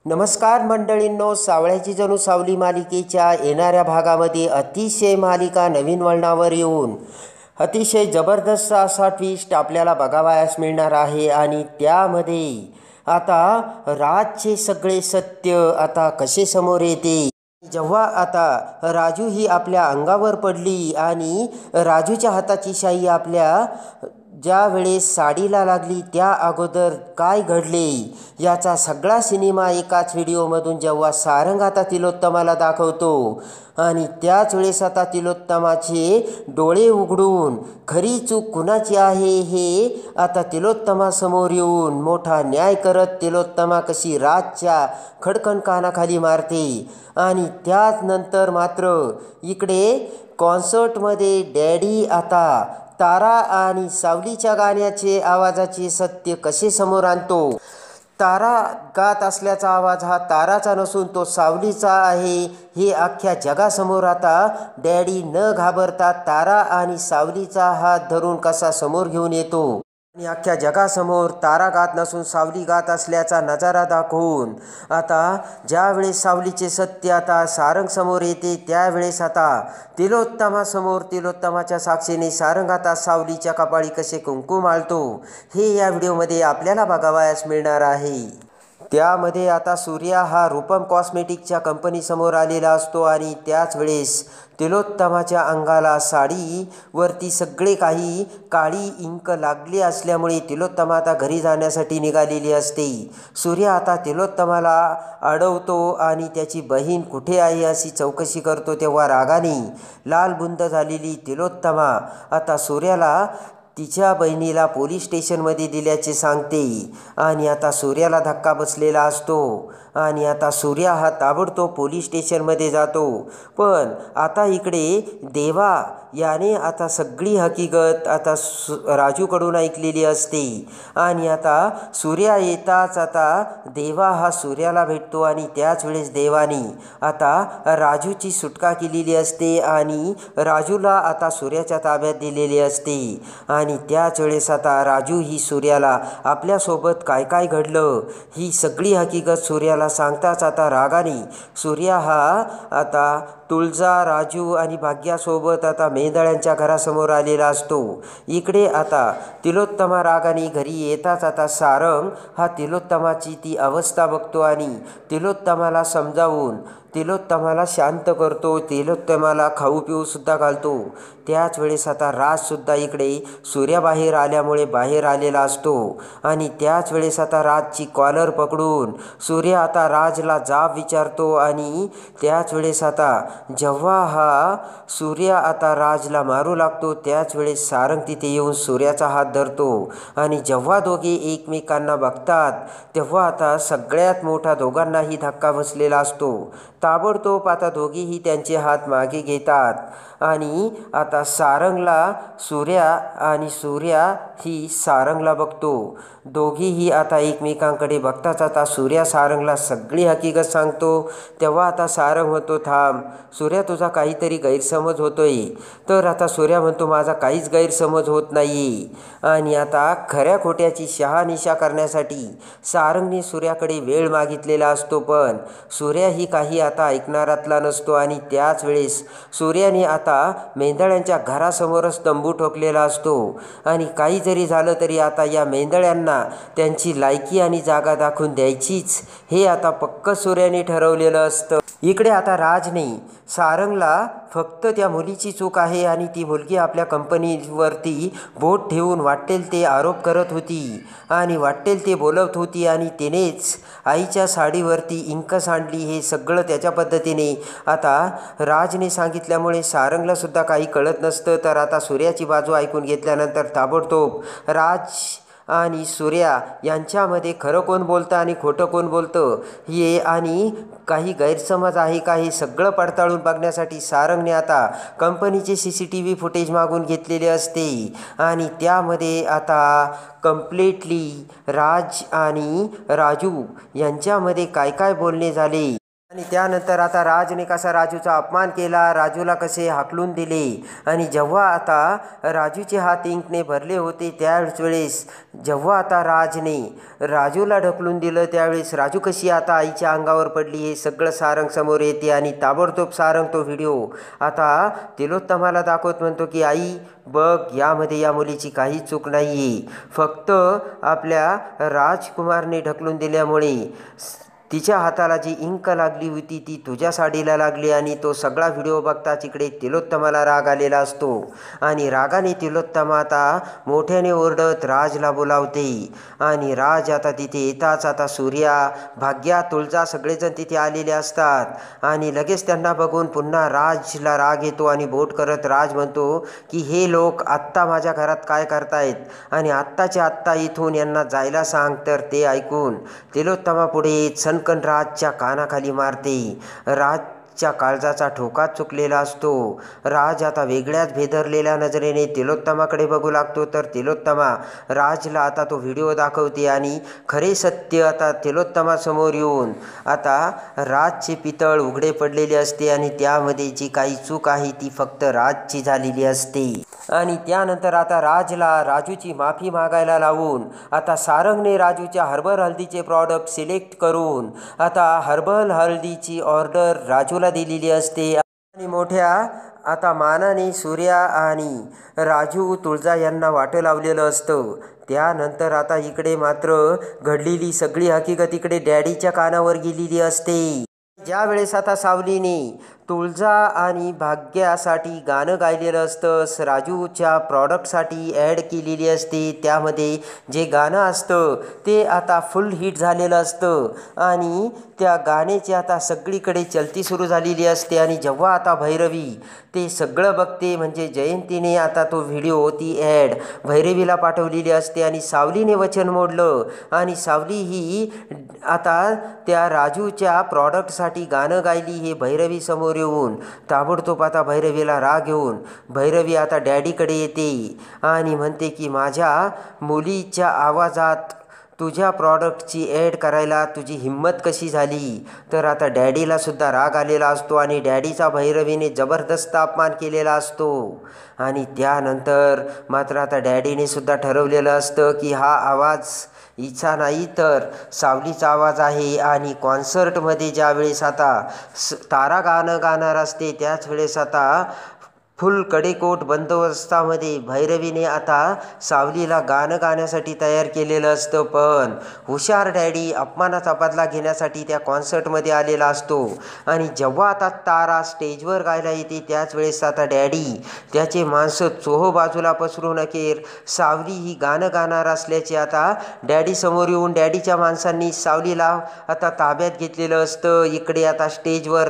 नमस्कार मंडळींनो, सावळ्याची जणू सावली मालिकेच्या येणाऱ्या भागामध्ये अतिशय मालिका नवीन वळणावर येऊन अतिशय जबरदस्त असा ट्विस्ट आपल्याला बघावयास मिळणार आहे. आणि त्यामध्ये आता राजचे सगळे सत्य आता कसे समोर येते. जेव्हा आता राजू ही आपल्या अंगावर पडली आणि राजूच्या हाताची शाई आपल्या ज्या वेळेस साडीला लागली त्या अगोदर काय घडले याचा सगळा सिनेमा एकाच व्हिडिओमधून जेव्हा सारंग आता तिलोत्तमाला दाखवतो आणि त्याच वेळेस आता तिलोत्तमाचे डोळे उघडून खरी चूक कुणाची आहे हे आता तिलोत्तमासमोर येऊन मोठा न्याय करत तिलोत्तमा कशी राजच्या खडकन कानाखाली मारते. आणि त्याच नंतर मात्र इकडे कॉन्सर्टमध्ये डॅडी आता तारा आणि सावलीच्या गाण्याचे आवाजाचे सत्य कसे समोर आणतो. तारा गात असल्याचा आवाज हा ताराचा नसून तो सावलीचा आहे हे अख्ख्या जगासमोर आता डॅडी न घाबरता तारा आणि सावलीचा हात धरून कसा समोर घेऊन येतो आणि अख्ख्या जगासमोर तारा गात नसून सावली गात असल्याचा नजारा दाखवून आता ज्यावेळेस सावलीचे सत्य आता सारंग समोर येते त्यावेळेस आता तिलोत्तमासमोर तिलोत्तमाच्या साक्षीने सारंग आता सावलीच्या कपाळी कसे कुंकू माळतो हे या व्हिडिओमध्ये आपल्याला बघावयास मिळणार आहे. त्यामध्ये आता सूर्या हा रूपम कॉस्मेटिकच्या कंपनीसमोर आलेला असतो आणि त्याच वेळेस तिलोत्तमाच्या अंगाला साडीवरती सगळे काही काळी इंक लागली असल्यामुळे तिलोत्तमा आता घरी जाण्यासाठी निघालेली असते. सूर्या आता तिलोत्तमाला अडवतो आणि त्याची बहीण कुठे आहे अशी चौकशी करतो. तेव्हा रागाने लालबुंद झालेली तिलोत्तमा आता सूर्याला तिच्या बहिणीला पोलीस स्टेशनमध्ये दिल्याचे सांगते. आणि आता सूर्याला धक्का बसलेला असतो आणि आता सूर्या हा ताबडतोब पोलीस स्टेशनमध्ये जातो. पण आता इकडे देवा याने आता सगळी हकीकत आता राजूकडून ऐकलेली असते. आणि आता सूर्या येताच आता देवा हा सूर्याला भेटतो आणि त्याच वेळेस देवाने आता राजूची सुटका केलेली असते आणि राजूला आता सूर्याच्या ताब्यात दिलेले असते. आणि त्याच वेळेस आता राजू ही सूर्याला आपल्यासोबत काय काय घडलं ही सगळी हकीकत सूर्याला सांगताच आता रागाने सूर्या हा आता तुळजा राजू आणि भाग्यासोबत आता मेंदळ्यांच्या घरासमोर आलेला असतो. इकडे आता तिलोत्तमा रागाने घरी येताच आता सारंग हा तिलोत्तमाची ती अवस्था बघतो आणि तिलोत्तमाला समजावून तिलोत्तमाला शांत करतो. तिलोत्तमाला खाऊ पिऊ सुद्धा घालतो. त्याच वेळेस आता राजसुद्धा इकडे सूर्या बाहेर आल्यामुळे बाहेर आलेला असतो. आणि त्याच वेळेस आता राजची कॉलर पकडून सूर्या आता राजला जाब विचारतो. आणि त्याच वेळेस आता जेव्हा हा सूर्या आता राजला मारू लागतो त्याच वेळेस सारंग तिथे येऊन सूर्याचा हात धरतो. आणि जेव्हा दोघे एकमेकांना बघतात तेव्हा आता सगळ्यात मोठा दोघांनाही धक्का बसलेला असतो. ताबडतोब आता दोघेही त्यांचे हात मागे घेतात आणि आता सारंगला सूर्या आणि सूर्या ही सारंगला बघतो. दोघेही आता एकमेकांकडे बघताच आता सूर्या सारंगला सगळी हकीकत सांगतो. तेव्हा आता सारंग म्हणतो, थांब सूर्या, तुझा काहीतरी गैरसमज होतोय. तर आता सूर्या म्हणतो, माझा काहीच गैरसमज होत नाही. आणि आता खऱ्या खोट्याची शहानिशा करण्यासाठी सारंगने सूर्याकडे वेळ मागितलेला असतो. पण सूर्या ही काही आता ऐकणारातला नसतो. आणि त्याच वेळेस सूर्याने आता मेंदळ्यांच्या घरासमोरच तंबू ठोकलेला असतो. आणि काही जरी झालं तरी आता या मेंदळ्यांना त्यांची लायकी आणि जागा दाखवून द्यायचीच हे आता पक्क सूर्याने ठरवलेलं असतं. इकडे आता राजने सारंगला फक्त त्या मुलीची चूक आहे आणि ती मुलगी आपल्या कंपनीवरती बोट ठेवून वाटेल ते आरोप करत होती आणि वाटेल ते बोलत होती आणि तिनेच आईच्या साडीवरती इंक सांडली हे सगळं त्याच्या पद्धतीने आता राजने सांगितल्यामुळे सारंगला सुद्धा काही कळत नसतं. तर आता सूर्याची बाजू ऐकून घेतल्यानंतर ताबडतोब राज आणि सूर्या यांच्यामध्ये खरं कोण बोलतं आणि खोटं कोण बोलतं हे आणि काही गैरसमज आहे का हे सगळं पडताळून बघण्यासाठी सारंगने आता कंपनीचे CCTV फुटेज मागून घेतलेले असते. आणि त्यामध्ये आता कम्प्लिटली राज आणि राजू यांच्यामध्ये काय काय बोलणे झाले आणि त्यानंतर आता राजने कसा राजूचा अपमान केला, राजूला कसे हाकलून दिले आणि जेव्हा आता राजूचे हात इंकने भरले होते त्याच वेळेस जेव्हा आता राजने राजूला ढकलून दिलं त्यावेळेस राजू कशी आता आईच्या अंगावर पडली हे सगळं सारंग समोर येते. आणि ताबडतोब सारंग तो व्हिडिओ आता तिलोत्तमाला दाखवत म्हणतो की आई बघ, यामध्ये या मुलीची काही चूक नाही आहे, फक्त आपल्या राजकुमारने ढकलून दिल्यामुळे तिच्या हाताला जी इंक लागली होती ती तुझ्या साडीला लागली. आणि तो सगळा व्हिडिओ बघताच इकडे तिलोत्तमाला राग आलेला असतो आणि रागाने तिलोत्तमा आता मोठ्याने ओरडत राजला बोलावते. आणि राज आता तिथे येताच आता सूर्या, भाग्या, तुळजा सगळेजण तिथे आलेले असतात आणि लगेच त्यांना बघून पुन्हा राजला राग येतो आणि बोट करत राज म्हणतो की हे लोक आत्ता माझ्या घरात काय करतायत आणि आत्ताच्या आत्ता इथून यांना जायला सांग. तर ते ऐकून तिलोत्तमा पुढे सनकन राजच्या कानाखाली मारते. राजच्या काळजाचा ठोका चुकलेला असतो. राज आता वेगळ्याच भेदरलेल्या नजरेने तिलोत्तमाकडे बघू लागतो. तर तिलोत्तमा राजला आता तो व्हिडिओ दाखवते आणि खरे सत्य आता तिलोत्तमासमोर येऊन आता राजचे पितळ उघडे पडलेले असते आणि त्यामध्ये जी काही चूक आहे ती फक्त राजची झालेली असते. आणि त्यानंतर आता राजला राजूची माफी मागायला लावून आता सारंगने राजूच्या हर्बल हळदीचे प्रॉडक्ट सिलेक्ट करून आता हर्बल हळदीची ऑर्डर राजूला दिलेली असते. आणि मोठ्या आता मानाने सूर्या आणि राजू, तुळजा यांना वाटं लावलेलं असतं. त्यानंतर आता इकडे मात्र घडलेली सगळी हकीकत इकडे डॅडीच्या कानावर गेलेली असते. ज्या वेळेस आता सावलीने तुळजा आणि भाग्यासाठी गाणं गायलेलं असतं, राजूच्या प्रॉडक्टसाठी ॲड केलेली असते, त्यामध्ये जे गाणं असतं ते आता फुल हिट झालेलं असतं आणि त्या गाण्याची आता सगळीकडे चलती सुरू झालेली असते. आणि जेव्हा आता भैरवी ते सगळं बघते म्हणजे जयंतीने आता तो व्हिडिओ ती ॲड भैरवीला पाठवलेली असते आणि सावलीने वचन मोडलं आणि सावली ही आता त्या राजूच्या प्रॉडक्टसाठी गाणं गायली हे भैरवी समोर येऊन ताबडतोब आता भैरवीला राग येऊन भैरवी आता डॅडीकडे येते आणि म्हणते की माझ्या मुलीच्या आवाजात तुझ्या प्रॉडक्टची ॲड करायला तुझी हिंमत कशी झाली. तर आता डॅडीला सुद्धा राग आलेला असतो आणि डॅडीचा भैरवीने जबरदस्त अपमान केलेला असतो. आणि त्यानंतर मात्र आता डॅडीने सुद्धा ठरवलेलं असतं की हा आवाज हिचा नाही तर सावलीचा आवाज आहे. आणि कॉन्सर्टमध्ये ज्या वेळेस आता तारा गाणं गाणार असते त्याच वेळेस आता फुल कडेकोट बंदोबस्तामध्ये भैरवीने आता सावलीला गाणं गाण्यासाठी तयार केलेलं असतं. पण हुशार डॅडी अपमानाचा बदला घेण्यासाठी त्या कॉन्सर्टमध्ये आलेला असतो. आणि जेव्हा आता तारा स्टेजवर गायला येते त्याच वेळेस आता डॅडी त्याचे माणसं चोहो बाजूला पसरून अखेर सावली ही गाणं गाणार असल्याचे आता डॅडी समोर येऊन डॅडीच्या माणसांनी सावलीला आता ताब्यात घेतलेलं असतं. इकडे आता स्टेजवर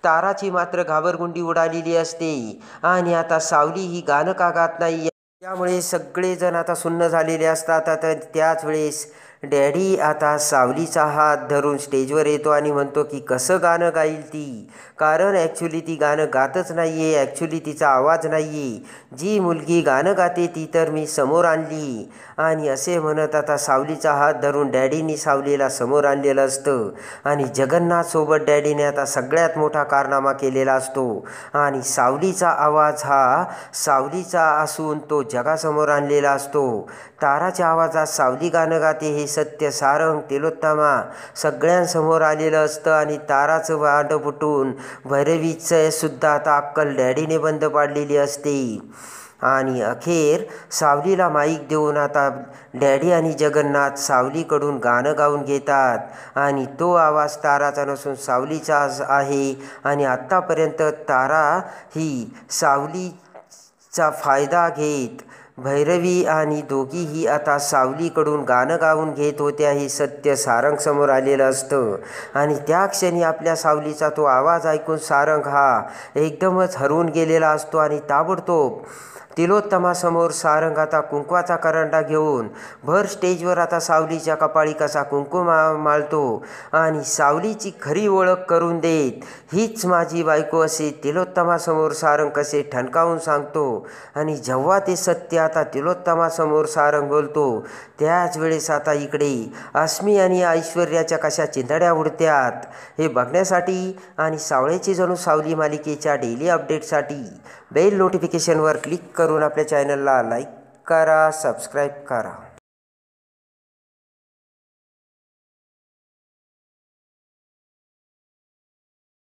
ताराची मात्र घाबरगुंडी उडालेली असते आणि आता सावली ही गाणं का गात नाही त्यामुळे सगळेजण आता सुन्न झालेले असतात. आता त्याच वेळेस डॅडी आता सावलीचा हात धरून स्टेजवर येतो आणि म्हणतो की कसं गाणं गाईल ती, कारण ॲक्च्युली ती गाणं गातच नाही आहे, ॲक्च्युली तिचा आवाज नाही आहे, जी मुलगी गाणं गाते ती तर मी समोर आणली. आणि असे म्हणत आता सावलीचा हात धरून डॅडीनी सावलीला समोर आणलेलं असतं. आणि जगन्नाथसोबत डॅडीने आता सगळ्यात मोठा कारनामा केलेला असतो आणि सावलीचा आवाज हा सावलीचा असून तो जगासमोर आणलेला असतो. ताराच्या आवाजात सावली गाणं गाते हे सत्य सारंग, तिलोत्तमा सगळ्यांसमोर आलेलं असतं. आणि ताराचं वांड फुटून भैरवीचं सुद्धा आता अक्कल डॅडीने बंद पाडलेली असते. आणि अखेर सावलीला माईक देऊन आता डॅडी आणि जगन्नाथ सावलीकडून गाणं गाऊन घेतात आणि तो आवाज ताराचा नसून सावलीचा आहे. आणि आत्तापर्यंत तारा ही सावलीचा फायदा घेत भैरवी आणि दोघीही आता सावलीकडून गाणं गाऊन घेत होत्या हे सत्य सारंग समोर आलेलं असतं. आणि त्या क्षणी आपल्या सावलीचा तो आवाज ऐकून सारंग हा एकदमच हरवून गेलेला असतो आणि ताबडतोब तिलोत्तमासमोर सारंग आता कुंकवाचा करंडा घेऊन भर स्टेजवर आता सावलीच्या कपाळी कसा कुंकू माळतो आणि सावलीची खरी ओळख करून देत हीच माझी बायको असे तिलोत्तमासमोर सारंग कसे ठणकावून सांगतो. आणि जेव्हा ते सत्य आता तिलोत्तमासमोर सारंग बोलतो त्याच वेळेस आता इकडे अस्मी आणि ऐश्वर्याच्या कशा चिंधड्या उडत्यात हे बघण्यासाठी आणि सावळ्याची जणू सावली मालिकेच्या डेली अपडेटसाठी बेल नोटिफिकेशनवर क्लिक करून आपल्या चॅनलला लाईक करा, सबस्क्राईब करा.